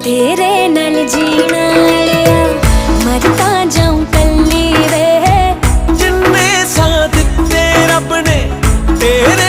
तेरे नाल जीना लिया मरता जाऊं कल्ली वे। जिन्ने साथ दिते रब ने तेरे